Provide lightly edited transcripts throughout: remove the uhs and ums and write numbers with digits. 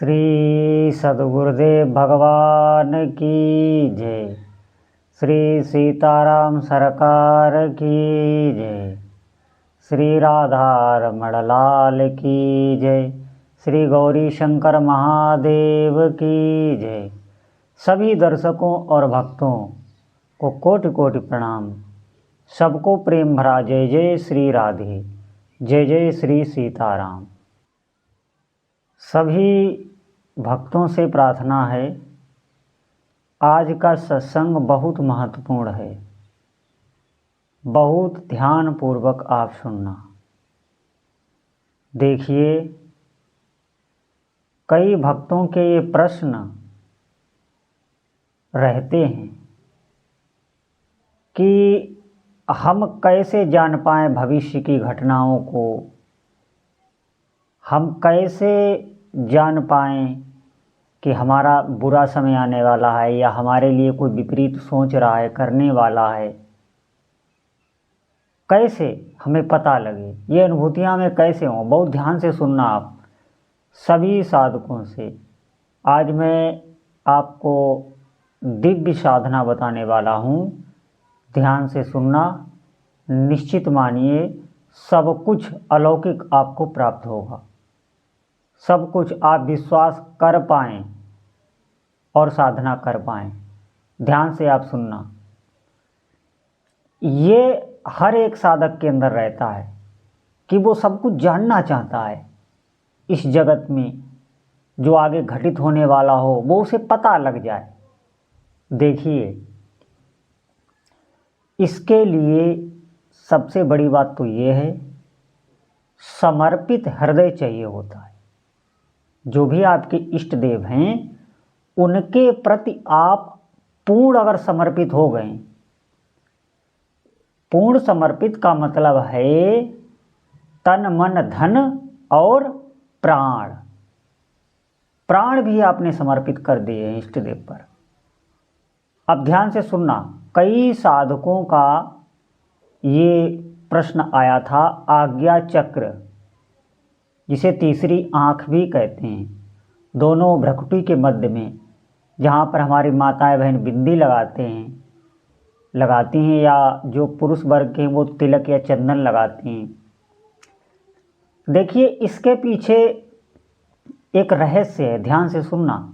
श्री सद्गुरुदेव भगवान की जय। श्री सीताराम सरकार की जय। श्री राधारमण लाल की जय। श्री गौरी शंकर महादेव की जय। सभी दर्शकों और भक्तों को कोटि कोटि प्रणाम। सबको प्रेम भरा जय जय श्री राधे, जय जय श्री सीताराम। सभी भक्तों से प्रार्थना है, आज का सत्संग बहुत महत्वपूर्ण है, बहुत ध्यान पूर्वक आप सुनना। देखिए, कई भक्तों के ये प्रश्न रहते हैं कि हम कैसे जान पाएं भविष्य की घटनाओं को, हम कैसे जान पाएं कि हमारा बुरा समय आने वाला है या हमारे लिए कोई विपरीत सोच रहा है, करने वाला है। कैसे हमें पता लगे, ये अनुभूतियाँ हमें कैसे हों। बहुत ध्यान से सुनना आप सभी साधकों से। आज मैं आपको दिव्य साधना बताने वाला हूँ, ध्यान से सुनना। निश्चित मानिए सब कुछ अलौकिक आपको प्राप्त होगा, सब कुछ आप विश्वास कर पाएं और साधना कर पाएं। ध्यान से आप सुनना। ये हर एक साधक के अंदर रहता है कि वो सब कुछ जानना चाहता है इस जगत में, जो आगे घटित होने वाला हो वो उसे पता लग जाए। देखिए, इसके लिए सबसे बड़ी बात तो ये है, समर्पित हृदय चाहिए होता है। जो भी आपके इष्ट देव हैं उनके प्रति आप पूर्ण अगर समर्पित हो गए, पूर्ण समर्पित का मतलब है तन मन धन और प्राण, प्राण भी आपने समर्पित कर दिए हैं इष्ट देव पर। अब ध्यान से सुनना। कई साधकों का ये प्रश्न आया था, आज्ञा चक्र जिसे तीसरी आँख भी कहते हैं, दोनों भ्रकुटी के मध्य में, जहाँ पर हमारी माताएं बहन बिंदी लगाती हैं या जो पुरुष वर्ग के हैं वो तिलक या चंदन लगाती हैं। देखिए, इसके पीछे एक रहस्य है, ध्यान से सुनना।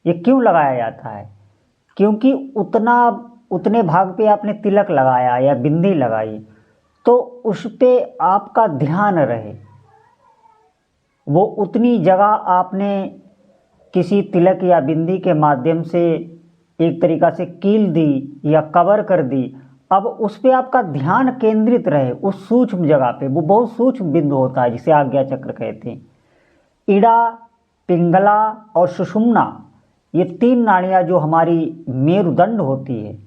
ये क्यों लगाया जाता है? क्योंकि उतने भाग पे आपने तिलक लगाया या बिंदी लगाई तो उस पे आपका ध्यान रहे, वो उतनी जगह आपने किसी तिलक या बिंदी के माध्यम से एक तरीक़ा से कील दी या कवर कर दी। अब उस पे आपका ध्यान केंद्रित रहे उस सूक्ष्म जगह पे। वो बहुत सूक्ष्म बिंदु होता है जिसे आज्ञा चक्र कहते हैं। इड़ा, पिंगला और सुषुम्ना, ये तीन नाड़ियाँ जो हमारी मेरुदंड होती है,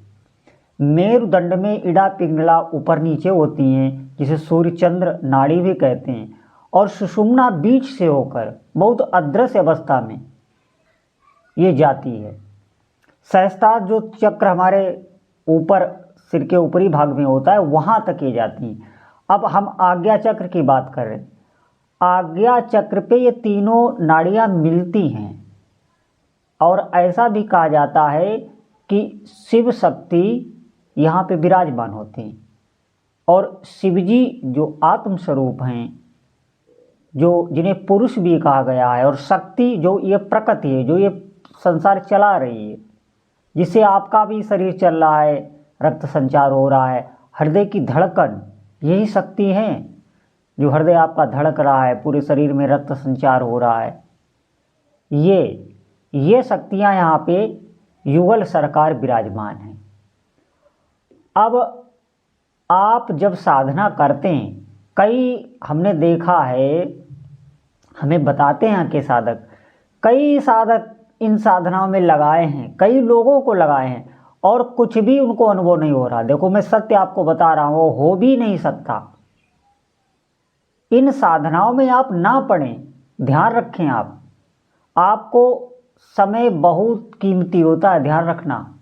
मेरुदंड में इड़ा पिंगला ऊपर नीचे होती हैं, जिसे सूर्य चंद्र नाड़ी भी कहते हैं, और सुषुम्ना बीच से होकर बहुत अदृश्य अवस्था में ये जाती है। सहस्त्रार जो चक्र हमारे ऊपर सिर के ऊपरी भाग में होता है, वहाँ तक ये जाती हैं। अब हम आज्ञा चक्र की बात कर रहे हैं। आज्ञा चक्र पे ये तीनों नाड़ियाँ मिलती हैं और ऐसा भी कहा जाता है कि शिव शक्ति यहाँ पे विराजमान होती हैं और शिवजी जो आत्म स्वरूप हैं, जो जिन्हें पुरुष भी कहा गया है, और शक्ति जो ये प्रकृति है, जो ये संसार चला रही है, जिससे आपका भी शरीर चल रहा है, रक्त संचार हो रहा है, हृदय की धड़कन, यही शक्ति है। जो हृदय आपका धड़क रहा है, पूरे शरीर में रक्त संचार हो रहा है, ये शक्तियाँ यहाँ पे युगल सरकार विराजमान हैं। अब आप जब साधना करते हैं, कई हमने देखा है, हमें बताते हैं कि साधक, कई साधक इन साधनाओं में लगाए हैं, कई लोगों को लगाए हैं और कुछ भी उनको अनुभव नहीं हो रहा। देखो, मैं सत्य आपको बता रहा हूँ, हो भी नहीं सकता। इन साधनाओं में आप ना पड़ें, ध्यान रखें। आपको समय बहुत कीमती होता है, ध्यान रखना।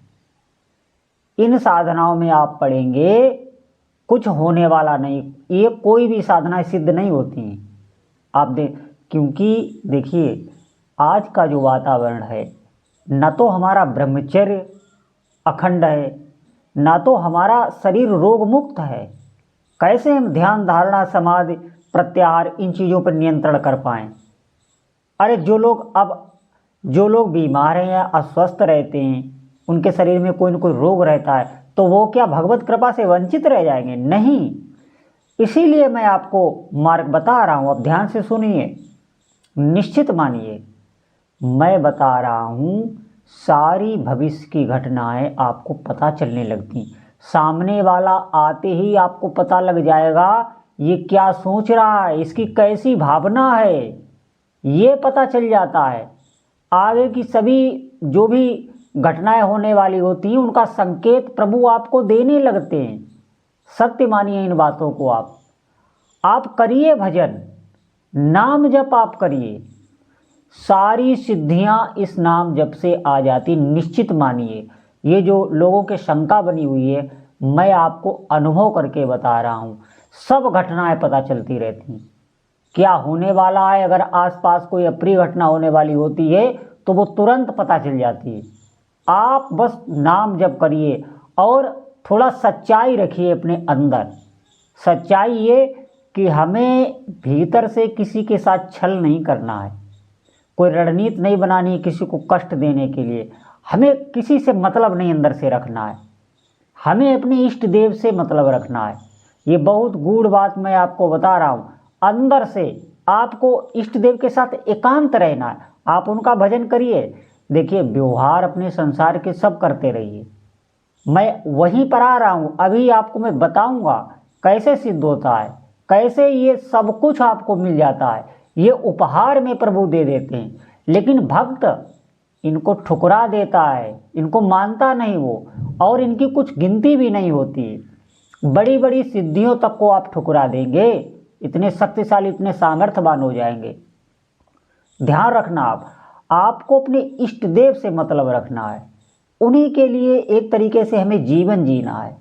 इन साधनाओं में आप पढ़ेंगे, कुछ होने वाला नहीं। ये कोई भी साधना सिद्ध नहीं होती हैं। आप क्योंकि देखिए, आज का जो वातावरण है, न तो हमारा ब्रह्मचर्य अखंड है, ना तो हमारा शरीर रोग मुक्त है। कैसे हम ध्यान, धारणा, समाधि, प्रत्याहार इन चीज़ों पर नियंत्रण कर पाएँ? अरे जो लोग बीमार हैं या अस्वस्थ रहते हैं, उनके शरीर में कोई न कोई रोग रहता है, तो वो क्या भगवत कृपा से वंचित रह जाएंगे? नहीं। इसीलिए मैं आपको मार्ग बता रहा हूँ, अब ध्यान से सुनिए, निश्चित मानिए। मैं बता रहा हूँ, सारी भविष्य की घटनाएं आपको पता चलने लगती। सामने वाला आते ही आपको पता लग जाएगा ये क्या सोच रहा है, इसकी कैसी भावना है, ये पता चल जाता है। आगे की सभी जो भी घटनाएं होने वाली होती हैं, उनका संकेत प्रभु आपको देने लगते हैं। सत्य मानिए इन बातों को। आप करिए भजन, नाम जप आप करिए, सारी सिद्धियां इस नाम जप से आ जाती, निश्चित मानिए। ये जो लोगों के शंका बनी हुई है, मैं आपको अनुभव करके बता रहा हूँ। सब घटनाएं पता चलती रहती हैं, क्या होने वाला है। अगर आसपास कोई अप्रिय घटना होने वाली होती है तो वो तुरंत पता चल जाती है। आप बस नाम जप करिए और थोड़ा सच्चाई रखिए अपने अंदर। सच्चाई ये कि हमें भीतर से किसी के साथ छल नहीं करना है, कोई रणनीति नहीं बनानी है किसी को कष्ट देने के लिए। हमें किसी से मतलब नहीं अंदर से रखना है, हमें अपने इष्ट देव से मतलब रखना है। ये बहुत गूढ़ बात मैं आपको बता रहा हूँ। अंदर से आपको इष्ट देव के साथ एकांत रहना है, आप उनका भजन करिए। देखिए, व्यवहार अपने संसार के सब करते रहिए, मैं वहीं पर आ रहा हूँ। अभी आपको मैं बताऊंगा कैसे सिद्ध होता है, कैसे ये सब कुछ आपको मिल जाता है। ये उपहार में प्रभु दे देते हैं, लेकिन भक्त इनको ठुकरा देता है, इनको मानता नहीं वो, और इनकी कुछ गिनती भी नहीं होती। बड़ी बड़ी सिद्धियों तक को आप ठुकरा देंगे, इतने शक्तिशाली, इतने सामर्थ्यवान हो जाएंगे। ध्यान रखना, आपको अपने इष्ट देव से मतलब रखना है। उन्हीं के लिए एक तरीके से हमें जीवन जीना है,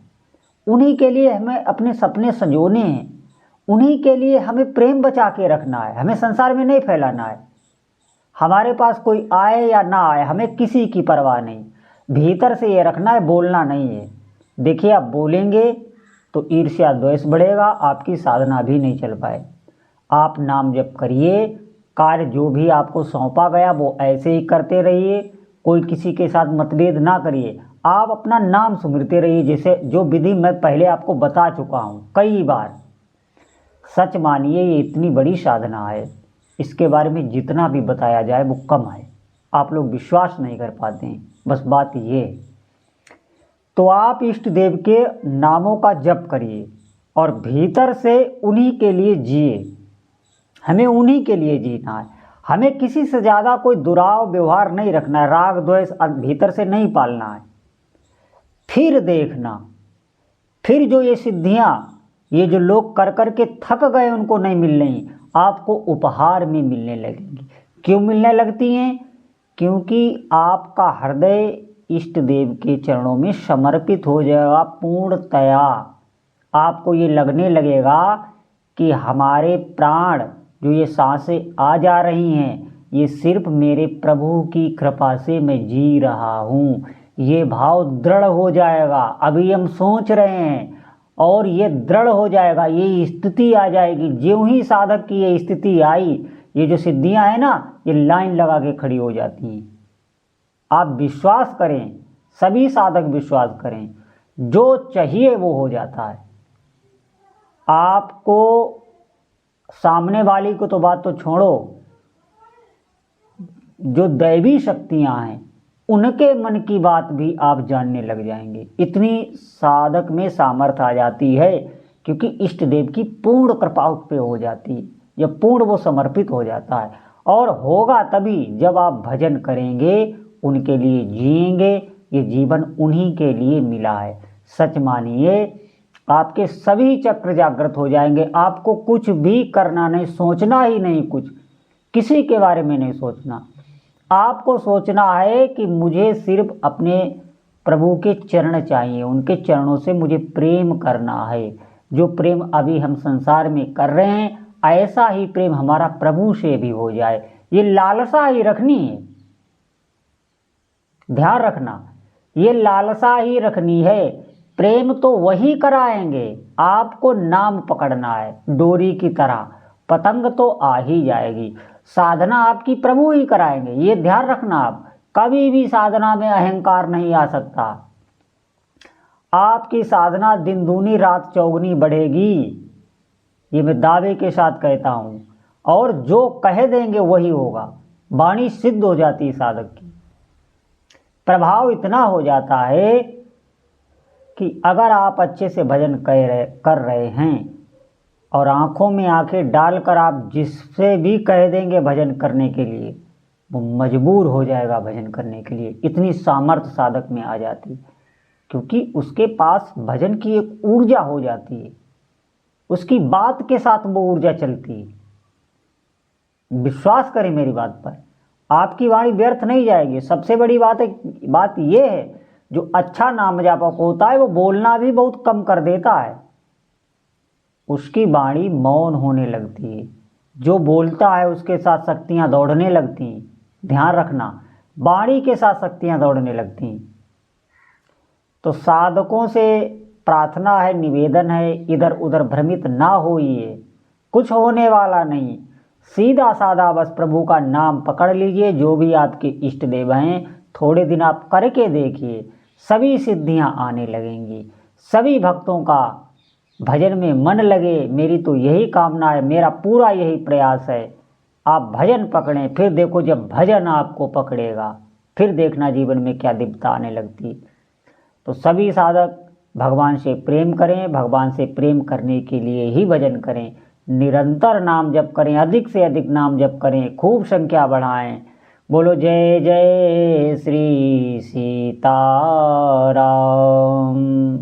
उन्हीं के लिए हमें अपने सपने संजोने हैं, उन्हीं के लिए हमें प्रेम बचा के रखना है। हमें संसार में नहीं फैलाना है। हमारे पास कोई आए या ना आए, हमें किसी की परवाह नहीं। भीतर से ये रखना है, बोलना नहीं है। देखिए, आप बोलेंगे तो ईर्ष्या द्वेष बढ़ेगा, आपकी साधना भी नहीं चल पाए। आप नाम जप करिए, कार्य जो भी आपको सौंपा गया वो ऐसे ही करते रहिए, कोई किसी के साथ मतभेद ना करिए। आप अपना नाम सुमिरते रहिए, जैसे जो विधि मैं पहले आपको बता चुका हूँ कई बार। सच मानिए, ये इतनी बड़ी साधना है, इसके बारे में जितना भी बताया जाए वो कम है। आप लोग विश्वास नहीं कर पाते हैं, बस बात ये। तो आप इष्ट देव के नामों का जप करिए और भीतर से उन्हीं के लिए जिए। हमें उन्हीं के लिए जीना है, हमें किसी से ज़्यादा कोई दुराव व्यवहार नहीं रखना है, राग द्वेष भीतर से नहीं पालना है। फिर देखना, फिर जो ये सिद्धियाँ, ये जो लोग कर कर के थक गए उनको नहीं मिल रही, आपको उपहार में मिलने लगेंगी। क्यों मिलने लगती हैं? क्योंकि आपका हृदय इष्ट देव के चरणों में समर्पित हो जाएगा पूर्णतया। आपको ये लगने लगेगा कि हमारे प्राण, जो ये सांसें आ जा रही हैं, ये सिर्फ मेरे प्रभु की कृपा से मैं जी रहा हूँ। ये भाव दृढ़ हो जाएगा। अभी हम सोच रहे हैं और ये दृढ़ हो जाएगा, ये स्थिति आ जाएगी। ज्यों ही साधक की ये स्थिति आई, ये जो सिद्धियां हैं ना, ये लाइन लगा के खड़ी हो जाती हैं। आप विश्वास करें, सभी साधक विश्वास करें, जो चाहिए वो हो जाता है। आपको सामने वाली को तो बात तो छोड़ो, जो दैवी शक्तियां हैं उनके मन की बात भी आप जानने लग जाएंगे। इतनी साधक में सामर्थ्य आ जाती है, क्योंकि इष्ट देव की पूर्ण कृपा उस पे हो जाती है, जब पूर्ण वो समर्पित हो जाता है। और होगा तभी जब आप भजन करेंगे, उनके लिए जिएंगे। ये जीवन उन्हीं के लिए मिला है। सच मानिए, आपके सभी चक्र जागृत हो जाएंगे। आपको कुछ भी करना नहीं, सोचना ही नहीं, कुछ किसी के बारे में नहीं सोचना। आपको सोचना है कि मुझे सिर्फ अपने प्रभु के चरण चाहिए, उनके चरणों से मुझे प्रेम करना है। जो प्रेम अभी हम संसार में कर रहे हैं, ऐसा ही प्रेम हमारा प्रभु से भी हो जाए। ये लालसा ही रखनी है, ध्यान रखना, ये लालसा ही रखनी है। प्रेम तो वही कराएंगे, आपको नाम पकड़ना है डोरी की तरह, पतंग तो आ ही जाएगी। साधना आपकी प्रभु ही कराएंगे, ये ध्यान रखना। आप कभी भी साधना में अहंकार नहीं आ सकता। आपकी साधना दिन दूनी रात चौगुनी बढ़ेगी, ये मैं दावे के साथ कहता हूँ। और जो कह देंगे वही होगा, वाणी सिद्ध हो जाती है साधक की। प्रभाव इतना हो जाता है कि अगर आप अच्छे से भजन कर रहे हैं और आंखों में आंखें डालकर आप जिससे भी कह देंगे भजन करने के लिए, वो मजबूर हो जाएगा भजन करने के लिए। इतनी सामर्थ्य साधक में आ जाती है, क्योंकि उसके पास भजन की एक ऊर्जा हो जाती है, उसकी बात के साथ वो ऊर्जा चलती है। विश्वास करें मेरी बात पर, आपकी वाणी व्यर्थ नहीं जाएगी। सबसे बड़ी बात यह है, जो अच्छा नाम जापक होता है वो बोलना भी बहुत कम कर देता है, उसकी वाणी मौन होने लगती है। जो बोलता है उसके साथ शक्तियां दौड़ने लगती हैं। ध्यान रखना, वाणी के साथ शक्तियां दौड़ने लगती हैं। तो साधकों से प्रार्थना है, निवेदन है, इधर उधर भ्रमित ना होइए, कुछ होने वाला नहीं। सीधा साधा बस प्रभु का नाम पकड़ लीजिए। जो भी आपके इष्ट देव हैं, थोड़े दिन आप करके देखिए, सभी सिद्धियां आने लगेंगी। सभी भक्तों का भजन में मन लगे, मेरी तो यही कामना है, मेरा पूरा यही प्रयास है। आप भजन पकड़ें, फिर देखो जब भजन आपको पकड़ेगा, फिर देखना जीवन में क्या दिव्यता आने लगती। तो सभी साधक भगवान से प्रेम करें, भगवान से प्रेम करने के लिए ही भजन करें। निरंतर नाम जप करें, अधिक से अधिक नाम जप करें, खूब संख्या बढ़ाएं। बोलो जय जय श्री सीताराम।